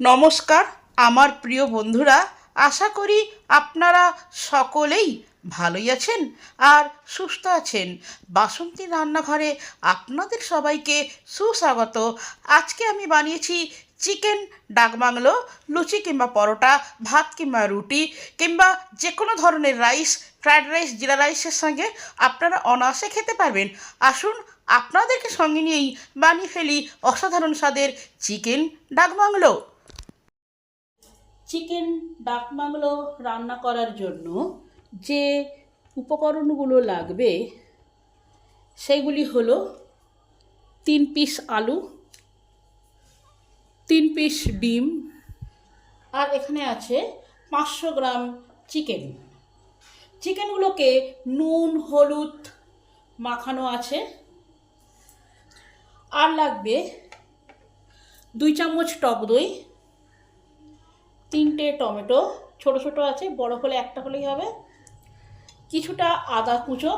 নমস্কার আমার প্রিয় বন্ধুরা, আশা করি আপনারা সকলেই ভালোই আছেন আর সুস্থ আছেন। বাসন্তী রান্নাঘরে আপনাদের সবাইকে সুস্বাগত। আজকে আমি বানিয়েছি চিকেন ডাক বাংলো। লুচি কিংবা পরোটা, ভাত কিংবা রুটি কিংবা যে কোনো ধরনের রাইস, ফ্রায়েড রাইস, জিরা রাইসের সঙ্গে আপনারা অনায়াসে খেতে পারবেন। আসুন আপনাদেরকে সঙ্গে নিয়েই বানিয়ে ফেলি অসাধারণ স্বাদের চিকেন ডাক বাংলো। চিকেন ডাক বাংলো রান্না করার জন্য যে উপকরণগুলো লাগবে সেগুলি হলো 3 পিস আলু, 3 পিস ডিম, আর এখানে আছে 500 গ্রাম চিকেন। চিকেনগুলোকে নুন হলুদ মাখানো আছে। আর লাগবে 2 চামচ টক দই, 3টে টমেটো, ছোট ছোট আছে, বড় হলে একটা হলেই হবে, কিছুটা আদা কুচো,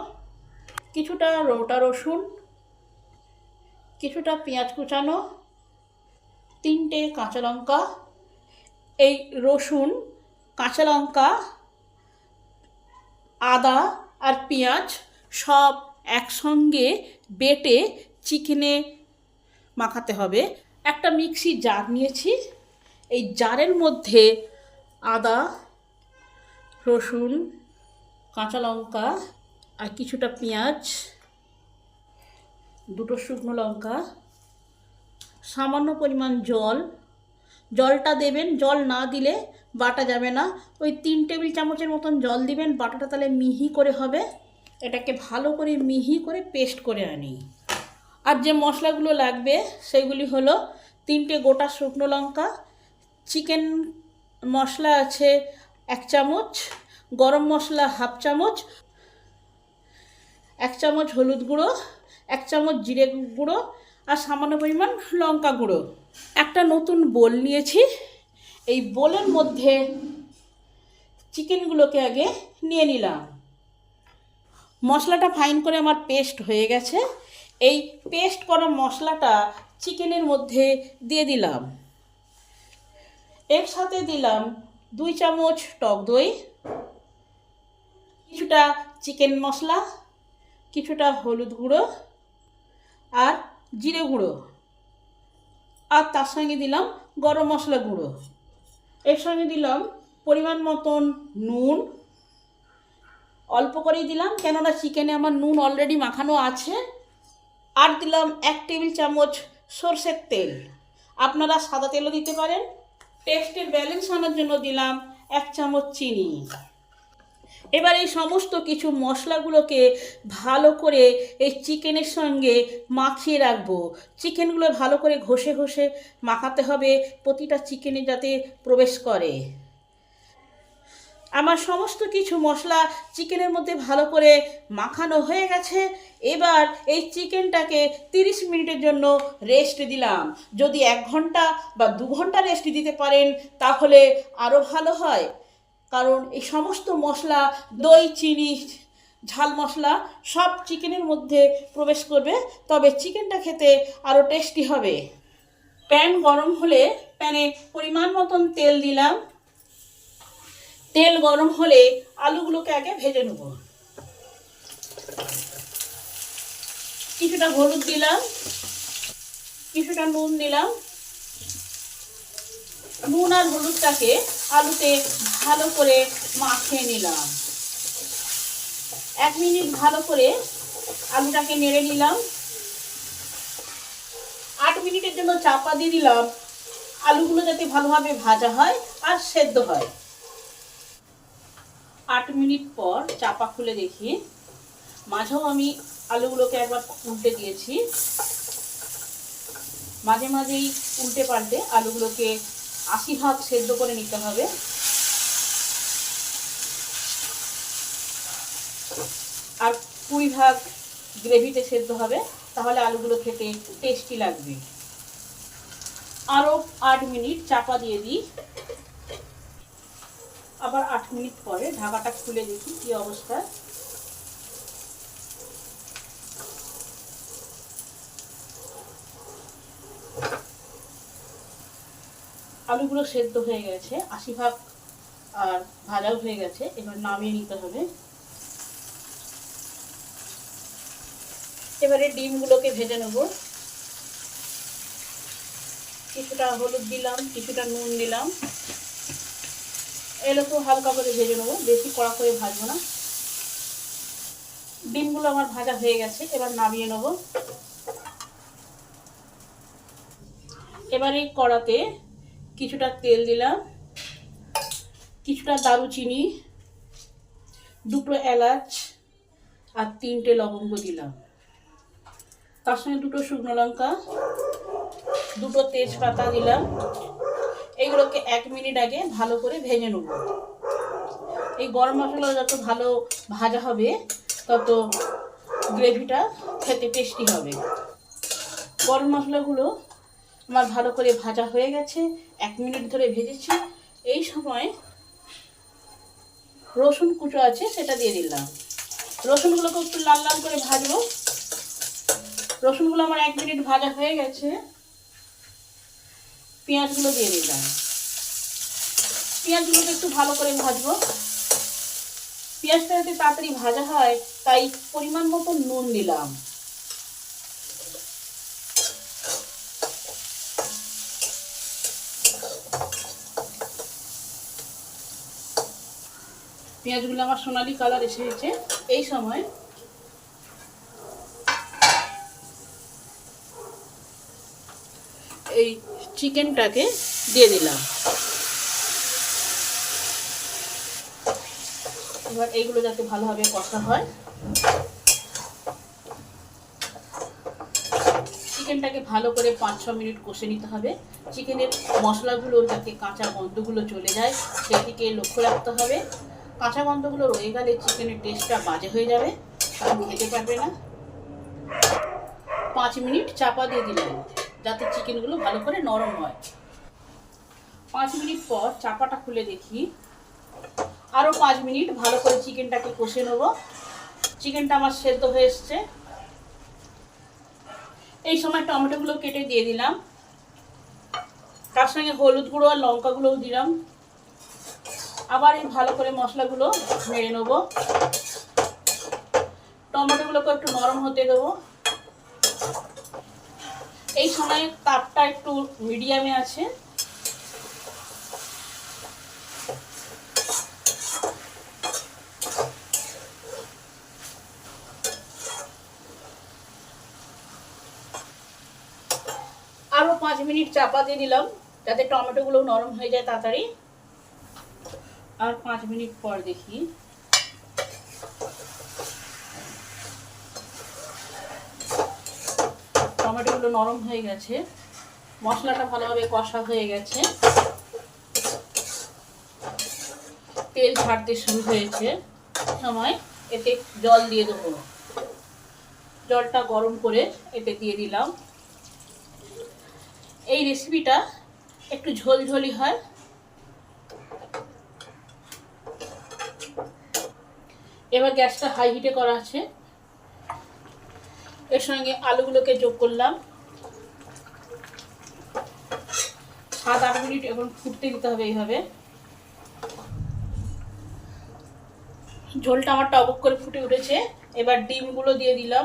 কিছুটা গোটা রসুন, কিছুটা পেঁয়াজ কুচানো, 3টে কাঁচা লঙ্কা। এই রসুন, কাঁচা লঙ্কা, আদা আর পেঁয়াজ সব একসঙ্গে বেটে চিকেনে মাখাতে হবে। একটা মিক্সি জার নিয়েছি, এই জারের মধ্যে আদা, রসুন, কাঁচা লঙ্কা আর কিছুটা পেঁয়াজ, 2টো শুকনো লঙ্কা, সামান্য পরিমাণ জল। জলটা দেবেন, জল না দিলে বাটা যাবে না। ওই 3 টেবিল চামচের মতন জল দিবেন, বাটাটা তাহলে মিহি করে হবে। এটাকে ভালো করে মিহি করে পেস্ট করে আনি। আর যে মশলাগুলো লাগবে সেগুলি হলো 3টে গোটা শুকনো লঙ্কা, চিকেন মশলা আছে 1 চামচ, গরম মশলা 1/2 চামচ, 1 চামচ হলুদ গুঁড়ো, 1 চামচ জিরে গুঁড়ো আর সামান্য পরিমাণ লঙ্কা গুঁড়ো। একটা নতুন বোল নিয়েছি, এই বোলের মধ্যে চিকেনগুলোকে আগে নিয়ে নিলাম। মশলাটা ফাইন করে আমার পেস্ট হয়ে গেছে। এই পেস্ট করা মশলাটা চিকেনের মধ্যে দিয়ে দিলাম। এর সাথে দিলাম 2 চামচ টক দই, কিছুটা চিকেন মশলা, কিছুটা হলুদ গুঁড়ো আর জিরে গুঁড়ো, আর তার সঙ্গে দিলাম গরম মশলা গুঁড়ো। এর সঙ্গে দিলাম পরিমাণ মতন নুন, অল্প করেই দিলাম কেননা চিকেনে আমার নুন অলরেডি মাখানো আছে। আর দিলাম 1 টেবিল চামচ সরষের তেল, আপনারা সাদা তেলও দিতে পারেন। টেস্টের ব্যালেন্স আনার জন্য দিলাম 1 চামচ চিনি। এবার এই সমস্ত কিছু মশলাগুলোকে ভালো করে এই চিকেনের সঙ্গে মাখিয়ে রাখবো। চিকেনগুলো ভালো করে ঘষে ঘষে মাখাতে হবে, প্রতিটা চিকেনে যাতে প্রবেশ করে। আমার সমস্ত কিছু মশলা চিকেনের মধ্যে ভালো করে মাখানো হয়ে গেছে। এবার এই চিকেনটাকে 30 মিনিটের জন্য রেস্ট দিলাম। যদি 1 ঘন্টা বা 2 ঘন্টা রেস্ট দিতে পারেন তাহলে আরও ভালো হয়, কারণ এই সমস্ত মশলা, দই, চিনি, ঝাল মশলা সব চিকেনের মধ্যে প্রবেশ করবে, তবে চিকেনটা খেতে আরও টেস্টি হবে। প্যান গরম হলে প্যানে পরিমাণ মতন তেল দিলাম। তেল গরম হলে আলুগুলোকে আগে ভেজে নেব। কিছুটা হলুদ দিলাম, কিছুটা নুন দিলাম। নুন আর হলুদটাকে আলুতে ভালো করে মাখিয়ে নিলাম। 1 মিনিট ভালো করে আলুটাকে নেড়ে নিলাম। 8 মিনিটের জন্য চাপা দিয়ে দিলাম, আলুগুলো যাতে ভালোভাবে ভাজা হয় আর সেদ্ধ হয়। 8 মিনিট পর চাপা খুলে দেখি, মাঝেও আমি আলুগুলোকে একবার উল্টে দিয়েছি। মাঝে মাঝেই উল্টে পাল্টে আলুগুলোকে 80% সেদ্ধ করে নিতে হবে। আর 20% গ্রেভিতে সেদ্ধ হবে, তাহলে আলুগুলো খেতে টেস্টি লাগবে। আরও 8 মিনিট চাপা দিয়ে দিই। আবার 8 মিনিট পরে ঢাকাটা খুলে দেখি কি অবস্থা। আলুগুলো সেদ্ধ হয়ে গেছে 80 ভাগ, আর ভাজাও হয়ে গেছে। এবার নামিয়ে নিতে হবে। এবারে ডিমগুলোকে ভেজে নেব। কিছুটা হলুদ দিলাম, কিছুটা নুন দিলাম, এরকম হালকা করে ভেজে নেবো, বেশি কড়া করে ভাজবো না। ডিমগুলো আমার ভাজা হয়ে গেছে, এবার নামিয়ে নেব। এবার এই কড়াতে কিছুটা তেল দিলাম, কিছুটা দারুচিনি, 2টো এলাচ আর 3টে লবঙ্গ দিলাম। তার সঙ্গে 2টো শুকনো লঙ্কা, 2টো তেজপাতা দিলাম। এইগুলোকে 1 মিনিট আগে ভালো করে ভেজে নেব। এই গরম মশলা যত ভালো ভাজা হবে তত গ্রেভিটা খেতে টেস্টি হবে। গরম মশলাগুলো আমার ভালো করে ভাজা হয়ে গেছে, 1 মিনিট ধরে ভেজেছি। এই সময় রসুন কুচো আছে সেটা দিয়ে দিলাম। রসুনগুলোকে একটু লাল লাল করে ভাজবো। রসুনগুলো আমার 1 মিনিট ভাজা হয়ে গেছে। পেঁয়াজগুলো দিয়ে দিলাম। পেঁয়াজগুলোকে একটু ভালো করে ভাজবো। পেঁয়াজটা যাতে তাড়াতাড়ি ভাজা হয় তাই পরিমাণ মতো নুন দিলাম। পেঁয়াজগুলো আমার সোনালি কালার এসেছে। এই সময় এই চিকেনটাকে দিয়ে দিলাম। এবার এইগুলো যাতে ভালোভাবে কষা হয়, চিকেনটাকে ভালো করে 5-6 মিনিট কষে নিতে হবে। চিকেনের মশলাগুলো যাতে কাঁচা গন্ধগুলো চলে যায় সেদিকে লক্ষ্য রাখতে হবে। কাঁচা গন্ধগুলো রয়ে গেলে চিকেনের টেস্টটা বাজে হয়ে যাবে, তখন খেতে পারবে না। 5 মিনিট চাপা দিয়ে দিলাম যাতে চিকেনগুলো ভালো করে নরম হয়। 5 মিনিট পর চাপাটা খুলে দেখি, আরও 5 মিনিট ভালো করে চিকেনটাকে কষে নেব। চিকেনটা আমার সেদ্ধ হয়ে এসছে। এই সময় টমেটোগুলো কেটে দিয়ে দিলাম, তার সঙ্গে হলুদ গুঁড়ো আর লঙ্কা গুঁড়োও দিলাম। আবার এই ভালো করে মশলাগুলো নেড়ে নেব। টমেটোগুলোকে একটু নরম হতে দেবো। এই সময় তাপটা একটু মিডিয়ামে আছে। আরও 5 মিনিট চাপা দিয়ে দিলাম যাতে টমেটোগুলো নরম হয়ে যায় তাড়াতাড়ি। আর 5 মিনিট পর দেখি, টমেটোগুলো নরম হয়ে গেছে, মশলাটা ভালোভাবে কষা হয়ে গেছে, তেল ছাড়তে শুরু হয়েছে। সময় এতে জল দিয়ে দেবো। জলটা গরম করে এতে দিয়ে দিলাম। এই রেসিপিটা একটু ঝোলঝোলি হয়। এবার গ্যাসটা হাই হিটে করা আছে। এর সঙ্গে আলুগুলোকে যোগ করলাম। 7-8 মিনিট এখন ফুটতে দিতে হবে। এইভাবে ঝোলটা আমার টবক করে ফুটে উঠেছে। এবার ডিমগুলো দিয়ে দিলাম।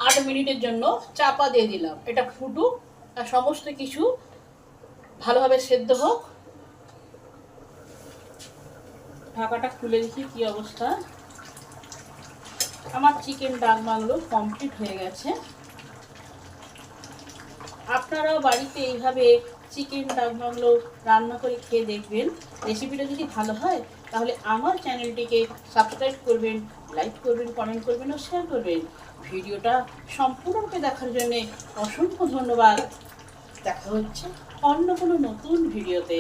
8 মিনিটের জন্য চাপা দিয়ে দিলাম। এটা ফুটুক আর সমস্ত কিছু ভালোভাবে সেদ্ধ হোক। ঢাকাটা খুলে দেখি কি অবস্থা। আমার চিকেন ডাক বাংলো কমপ্লিট হয়ে গেছে। আপনারাও বাড়িতে এইভাবে চিকেন ডাক বাংলো রান্না করে খেয়ে দেখবেন। রেসিপিটা যদি ভালো হয় তাহলে আমার চ্যানেলটিকে সাবস্ক্রাইব করবেন, লাইক করবেন, কমেন্ট করবেন ও শেয়ার করবেন। ভিডিওটা সম্পূর্ণরূপে দেখার জন্য অসংখ্য ধন্যবাদ। দেখা হচ্ছে অন্য কোনো নতুন ভিডিওতে।